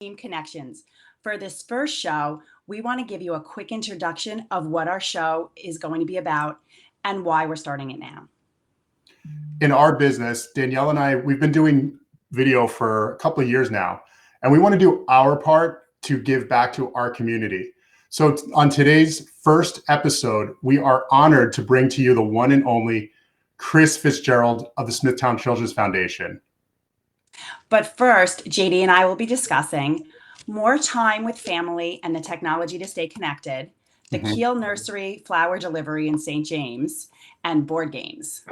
Team Connections. For this first show, we want to give you a quick introduction of what our show is going to be about and why we're starting it now. In our business, Danielle and I, we've been doing video for a couple of years now, and we want to do our part to give back to our community. So on today's first episode, we are honored to bring to you the one and only Chris Fitzgerald of the Smithtown Children's Foundation. But first, JD and I will be discussing more time with family and the technology to stay connected, the Keil Nursery flower delivery in St. James, and board games.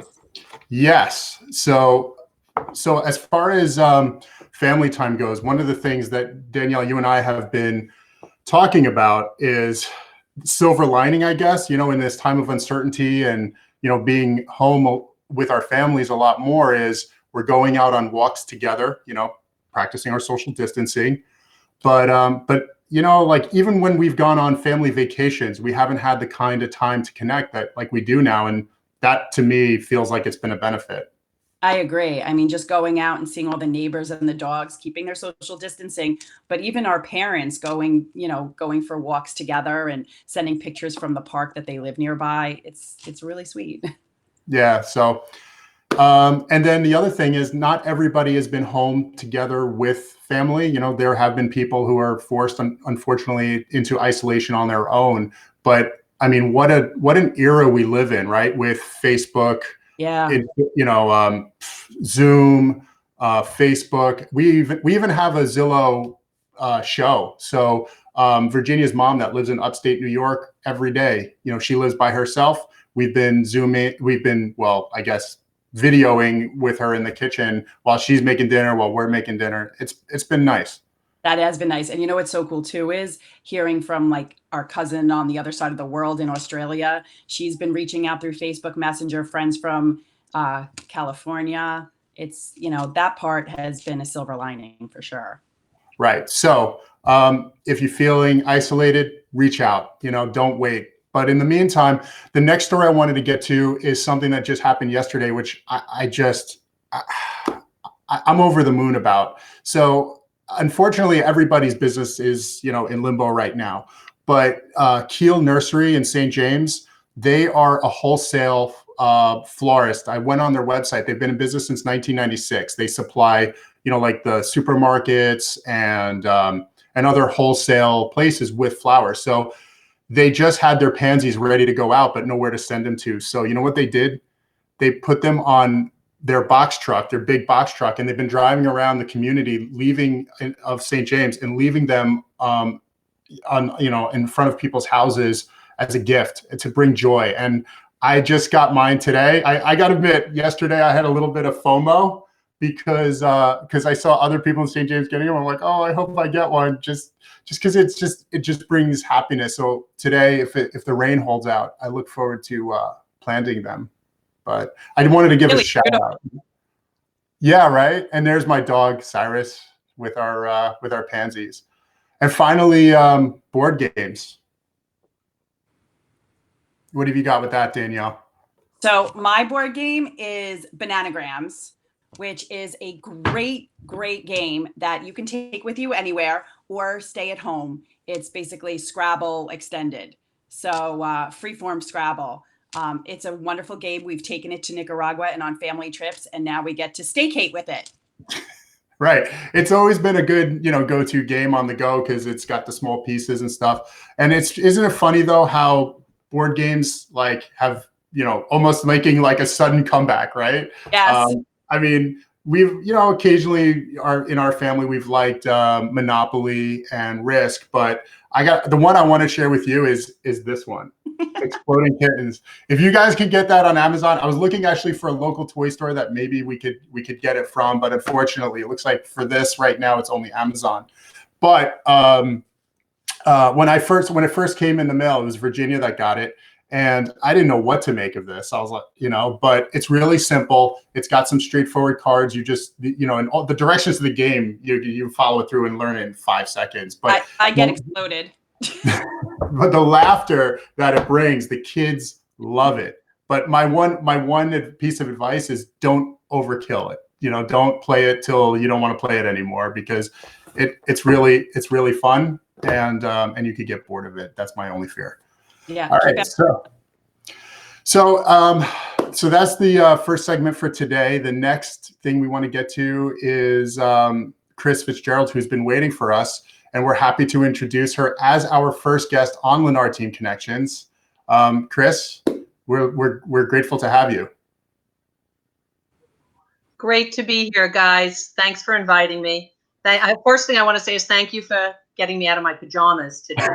Yes. So as far as family time goes, one of the things that Danielle, you and I have been talking about is silver lining, I guess, in this time of uncertainty and, being home with our families a lot more is we're going out on walks together, practicing our social distancing. But like even when we've gone on family vacations, we haven't had the kind of time to connect that like we do now. And that to me feels like it's been a benefit. I agree. I mean, just going out and seeing all the neighbors and the dogs, keeping their social distancing, but even our parents going for walks together and sending pictures from the park that they live nearby. It's really sweet. Yeah. So, and then the other thing is not everybody has been home together with family. There have been people who are forced, unfortunately, into isolation on their own. But I mean, what an era we live in, right? With Facebook, Zoom, Facebook. We even have a Zillow show. So Virginia's mom that lives in upstate New York every day, she lives by herself. We've been videoing with her in the kitchen while she's making dinner, while we're making dinner. It's been nice. That has been nice. And what's so cool too is hearing from like our cousin on the other side of the world in Australia. She's been reaching out through Facebook Messenger, friends from California. It's, that part has been a silver lining for sure. Right. So if you're feeling isolated, reach out, don't wait. But in the meantime, the next story I wanted to get to is something that just happened yesterday, which I'm over the moon about. So unfortunately, everybody's business is, in limbo right now. But Keil Nursery in St. James, they are a wholesale florist. I went on their website. They've been in business since 1996. They supply, like the supermarkets and other wholesale places with flowers. So they just had their pansies ready to go out, but nowhere to send them to. So you know what they did? They put them on their box truck, their big box truck, and they've been driving around the community, of St. James, and leaving them in front of people's houses as a gift to bring joy. And I just got mine today. I got to admit, yesterday I had a little bit of FOMO because I saw other people in St. James getting them. I'm like, oh, I hope I get one just because it just brings happiness. So today, if the rain holds out, I look forward to planting them. But I wanted to give a shout out. Yeah, right. And there's my dog Cyrus with our pansies. And finally, board games. What have you got with that, Danielle? So my board game is Bananagrams, which is a great, great game that you can take with you anywhere or stay at home. It's basically Scrabble extended. So freeform Scrabble. It's a wonderful game. We've taken it to Nicaragua and on family trips, and now we get to staycate with it. Right. It's always been a good, go-to game on the go because it's got the small pieces and stuff. And isn't it funny though how board games like have, almost making like a sudden comeback, right? Yes. I mean, we've, occasionally in our family, we've liked Monopoly and Risk, but the one I want to share with you is this one, Exploding Kittens. If you guys could get that on Amazon, I was looking actually for a local toy store that maybe we could get it from, but unfortunately, it looks like for this right now, it's only Amazon. But when it first came in the mail, it was Virginia that got it. And I didn't know what to make of this. I was like, but it's really simple. It's got some straightforward cards. You just, and all the directions of the game, you follow it through and learn it in 5 seconds. But I get exploded. But the laughter that it brings, the kids love it. But my one piece of advice is don't overkill it. Don't play it till you don't want to play it anymore, because it's really fun, and you could get bored of it. That's my only fear. Yeah. All right. So that's the first segment for today. The next thing we want to get to is Chris Fitzgerald, who's been waiting for us, and we're happy to introduce her as our first guest on Lenard Team Connections. Chris, we're grateful to have you. Great to be here, guys. Thanks for inviting me. First thing I want to say is thank you for getting me out of my pajamas today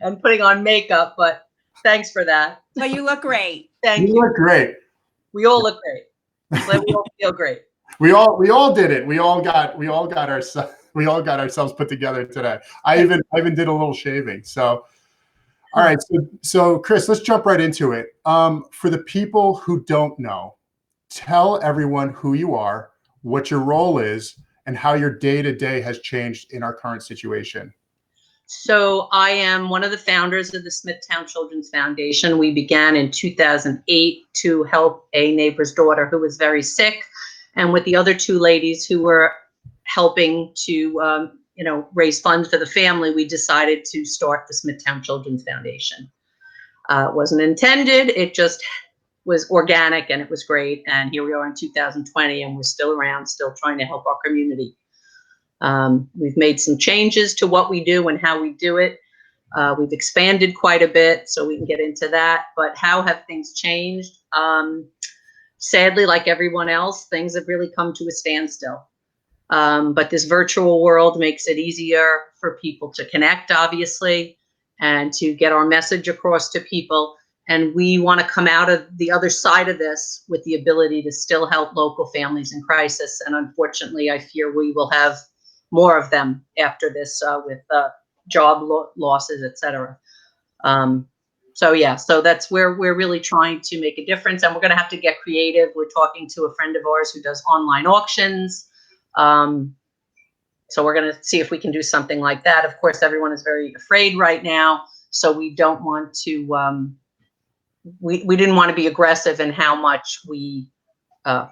and putting on makeup, but thanks for that. But you look great. Thank you. You look great. We all look great. But we all feel great. We all did it. We all got ourselves put together today. I even did a little shaving. So, all right. So Chris, let's jump right into it. For the people who don't know, tell everyone who you are, what your role is, and how your day-to-day has changed in our current situation. So I am one of the founders of the Smithtown Children's Foundation. We began in 2008 to help a neighbor's daughter who was very sick, and with the other two ladies who were helping to raise funds for the family, we decided to start the Smithtown Children's Foundation. It wasn't intended, it just was organic, and it was great. And here we are in 2020, and we're still around, still trying to help our community. We've made some changes to what we do and how we do it. We've expanded quite a bit, so we can get into that. But how have things changed? Sadly, like everyone else, things have really come to a standstill. But this virtual world makes it easier for people to connect, obviously, and to get our message across to people. And we want to come out of the other side of this with the ability to still help local families in crisis. And unfortunately, I fear we will have more of them after this with job losses, et cetera. So that's where we're really trying to make a difference. And we're going to have to get creative. We're talking to a friend of ours who does online auctions. So we're going to see if we can do something like that. Of course, everyone is very afraid right now. So we don't want to, we didn't want to be aggressive in how much we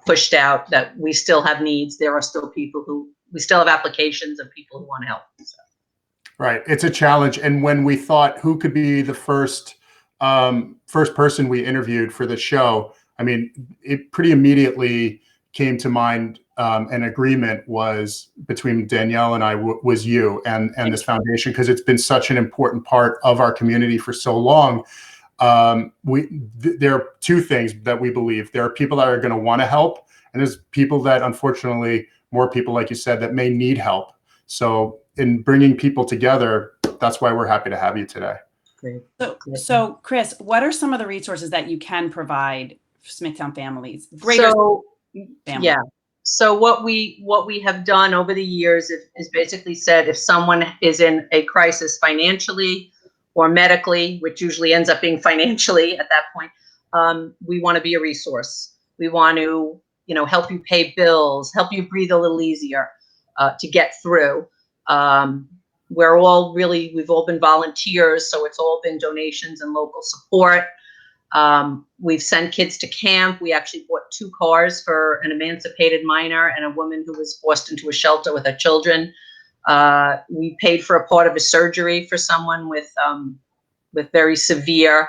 pushed out, that we still have needs. There are still people we still have applications of people who want to help. So. Right. It's a challenge. And when we thought who could be the first person we interviewed for the show, I mean, it pretty immediately came to mind. An agreement was between Danielle and I was you and this foundation, because it's been such an important part of our community for so long. There are two things that we believe. There are people that are going to want to help, and there's people that, unfortunately, more people, like you said, that may need help. So in bringing people together, that's why we're happy to have you today. Great. So Chris, what are some of the resources that you can provide for Smithtown families? Yeah. So what we have done over the years is basically said, if someone is in a crisis financially or medically, which usually ends up being financially at that point, we want to be a resource. We want to, help you pay bills, help you breathe a little easier to get through. We've all been volunteers, so it's all been donations and local support. We've sent kids to camp. We actually bought 2 cars for an emancipated minor and a woman who was forced into a shelter with her children. We paid for a part of a surgery for someone with very severe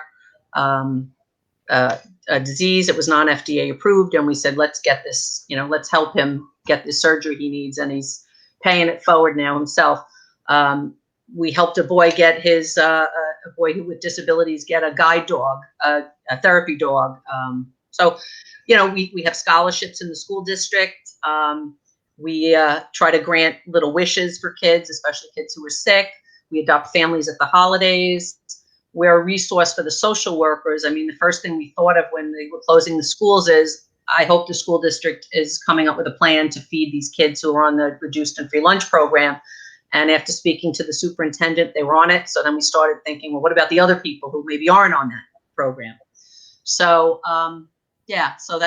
a disease. It was non-FDA approved, and we said, let's get this, let's help him get the surgery he needs, and he's paying it forward now himself. We helped a boy get his a boy who with disabilities get a guide dog, a therapy dog. So, we have scholarships in the school district. We try to grant little wishes for kids, especially kids who are sick. We adopt families at the holidays. We're a resource for the social workers. I mean, the first thing we thought of when they were closing the schools is, I hope the school district is coming up with a plan to feed these kids who are on the reduced and free lunch program. And after speaking to the superintendent, they were on it. So then we started thinking, well, what about the other people who maybe aren't on that program? So, so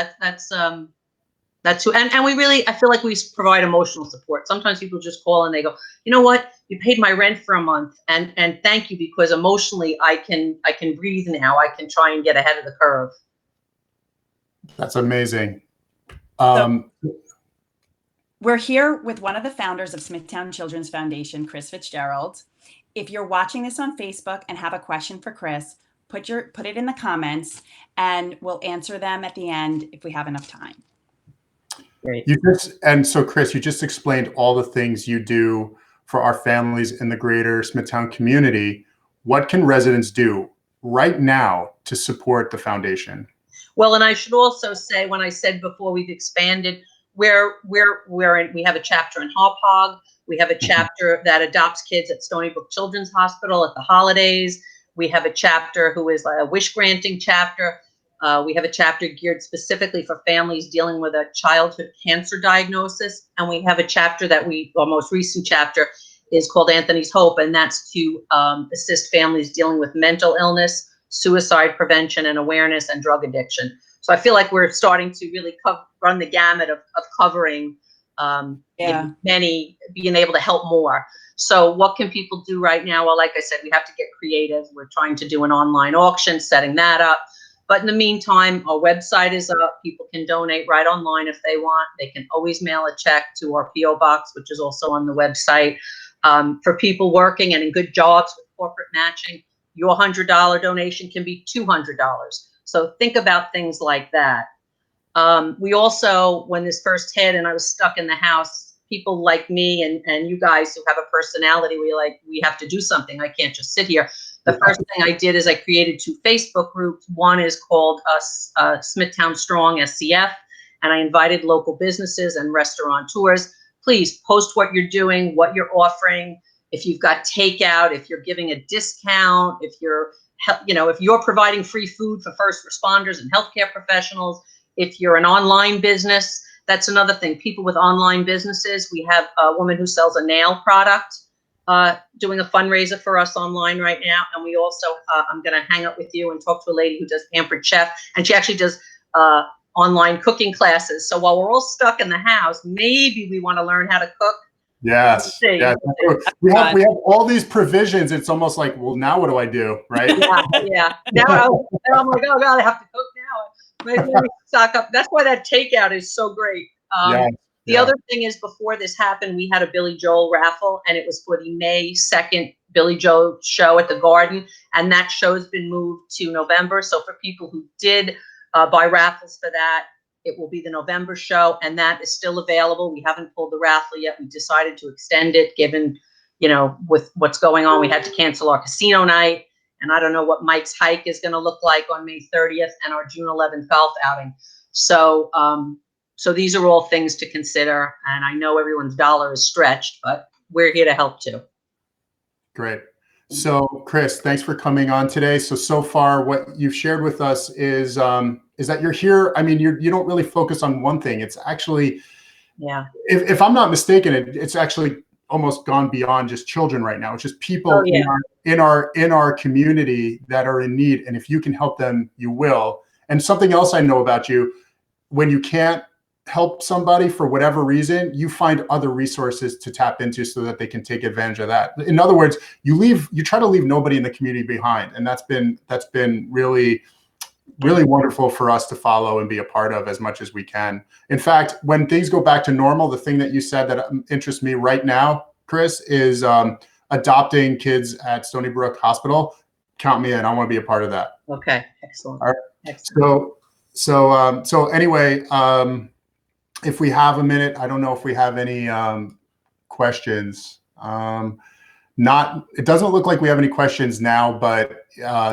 that's who, and we really, I feel like we provide emotional support. Sometimes people just call and they go, you know what, you paid my rent for a month, and thank you, because emotionally I can breathe now. I can try and get ahead of the curve. That's amazing. We're here with one of the founders of Smithtown Children's Foundation, Chris Fitzgerald. If you're watching this on Facebook and have a question for Chris, put it in the comments and we'll answer them at the end if we have enough time. Great. So Chris, you just explained all the things you do for our families in the greater Smithtown community. What can residents do right now to support the foundation? Well, and I should also say, when I said before we've expanded, we have a chapter in Hauppauge. We have a chapter that adopts kids at Stony Brook Children's Hospital at the holidays. We have a chapter who is a wish granting chapter. We have a chapter geared specifically for families dealing with a childhood cancer diagnosis. And we have a chapter our most recent chapter is called Anthony's Hope, and that's to assist families dealing with mental illness, suicide prevention and awareness, and drug addiction. So I feel like we're starting to really run the gamut of covering many, being able to help more. So what can people do right now? Well, like I said, we have to get creative. We're trying to do an online auction, setting that up. But in the meantime, our website is up. People can donate right online if they want. They can always mail a check to our P.O. box, which is also on the website. For people working and in good jobs with corporate matching, your $100 donation can be $200. So think about things like that. We also, when this first hit and I was stuck in the house, people like me and you guys who have a personality, we have to do something. I can't just sit here. The first thing I did is I created 2 Facebook groups. One is called Smithtown Strong SCF, and I invited local businesses and restaurateurs. Please post what you're doing, what you're offering. If you've got takeout, if you're giving a discount, if you're providing free food for first responders and healthcare professionals, if you're an online business, that's another thing. People with online businesses, we have a woman who sells a nail product doing a fundraiser for us online right now. And we also, I'm going to hang up with you and talk to a lady who does Pampered Chef, and she actually does online cooking classes. So while we're all stuck in the house, maybe we want to learn how to cook. Yes. Yeah. We have all these provisions. It's almost like, well, now what do I do? Right. Yeah. Now I'm like, oh God, I have to cook now. Maybe we stock up. That's why that takeout is so great. The other thing is, before this happened, we had a Billy Joel raffle, and it was for the May 2nd Billy Joel show at the Garden. And that show's been moved to November. So for people who did buy raffles for that, it will be the November show, and that is still available. We haven't pulled the raffle yet. We decided to extend it, given, with what's going on, we had to cancel our casino night, and I don't know what Mike's Hike is going to look like on May 30th and our June 11th golf outing. So, so these are all things to consider, and I know everyone's dollar is stretched, but we're here to help too. Great. So, Chris, thanks for coming on today. So far, what you've shared with us is that you're here. I mean, you don't really focus on one thing. It's actually, if I'm not mistaken, it's actually almost gone beyond just children right now. It's just people in our community that are in need. And if you can help them, you will. And something else I know about you, when you can't help somebody for whatever reason, you find other resources to tap into so that they can take advantage of that. In other words, you try to leave nobody in the community behind. And that's been really, really wonderful for us to follow and be a part of as much as we can. In fact, when things go back to normal, the thing that you said that interests me right now, Chris, is adopting kids at Stony Brook Hospital. Count me in. I want to be a part of that. Okay. Excellent. All right. Excellent. So anyway, if we have a minute, I don't know if we have any questions. It doesn't look like we have any questions now, but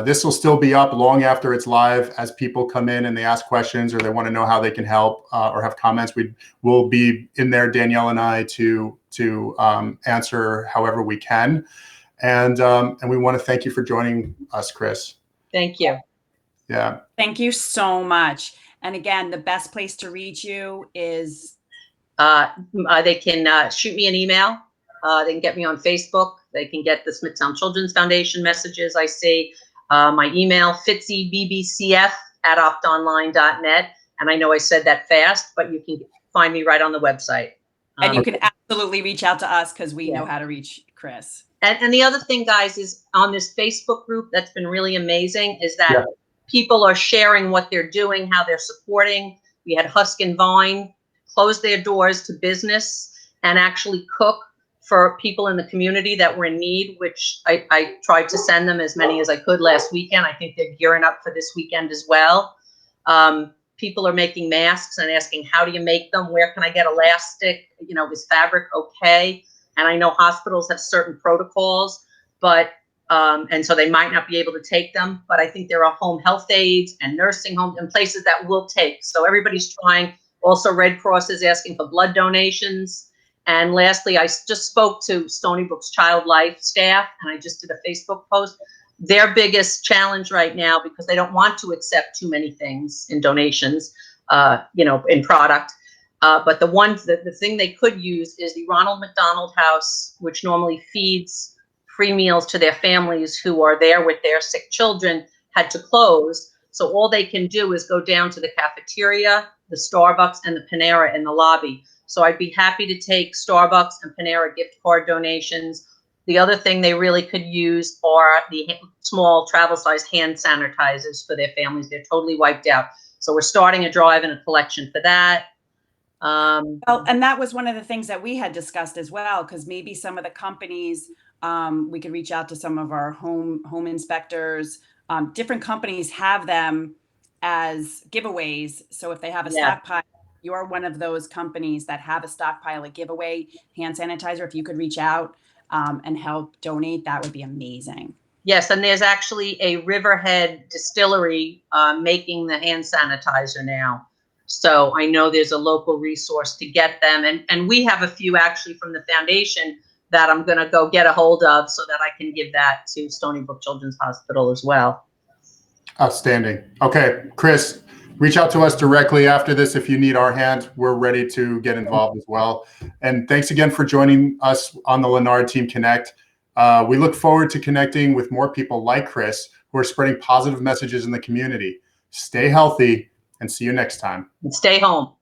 this will still be up long after it's live as people come in and they ask questions or they want to know how they can help or have comments. We'll be in there, Danielle and I, to answer however we can. And we want to thank you for joining us, Chris. Thank you. Yeah. Thank you so much. And again, the best place to reach you is? They can shoot me an email. They can get me on Facebook. They can get the Smithtown Children's Foundation messages I see. My email, fitzybbcf@optonline.net. And I know I said that fast, but you can find me right on the website. And you can absolutely reach out to us because we know how to reach Chris. And the other thing, guys, is on this Facebook group that's been really amazing is that people are sharing what they're doing, how they're supporting. We had Husk and Vine closed their doors to business and actually cook for people in the community that were in need, which I tried to send them as many as I could last weekend. I think they're gearing up for this weekend as well. People are making masks and asking, how do you make them? Where can I get elastic? You know, is fabric okay? And I know hospitals have certain protocols, but and so they might not be able to take them, but I think there are home health aides and nursing homes and places that will take. So everybody's trying. Also, Red Cross is asking for blood donations. And lastly, I just spoke to Stony Brook's Child Life staff, and I just did a Facebook post. Their biggest challenge right now, because they don't want to accept too many things in donations, you know, in product. But the thing they could use is the Ronald McDonald House, which normally feeds free meals to their families who are there with their sick children, had to close. So all they can do is go down to the cafeteria, the Starbucks, and the Panera in the lobby. So I'd be happy to take Starbucks and Panera gift card donations. The other thing they really could use are the small travel size hand sanitizers for their families. They're totally wiped out. So we're starting a drive and a collection for that. Well, and that was one of the things that we had discussed as well, because maybe some of the companies, we could reach out to some of our home inspectors. Different companies have them as giveaways. So if they have a stockpile, you're one of those companies that have a stockpile, a giveaway hand sanitizer. If you could reach out and help donate, that would be amazing. Yes, and there's actually a Riverhead distillery making the hand sanitizer now. So I know there's a local resource to get them. And we have a few actually from the foundation that I'm going to go get a hold of so that I can give that to Stony Brook Children's Hospital as well. Outstanding. Okay, Chris, reach out to us directly after this if you need our hand. We're ready to get involved as well. And thanks again for joining us on the Lenard Team Connect. We look forward to connecting with more people like Chris who are spreading positive messages in the community. Stay healthy and see you next time. And stay home.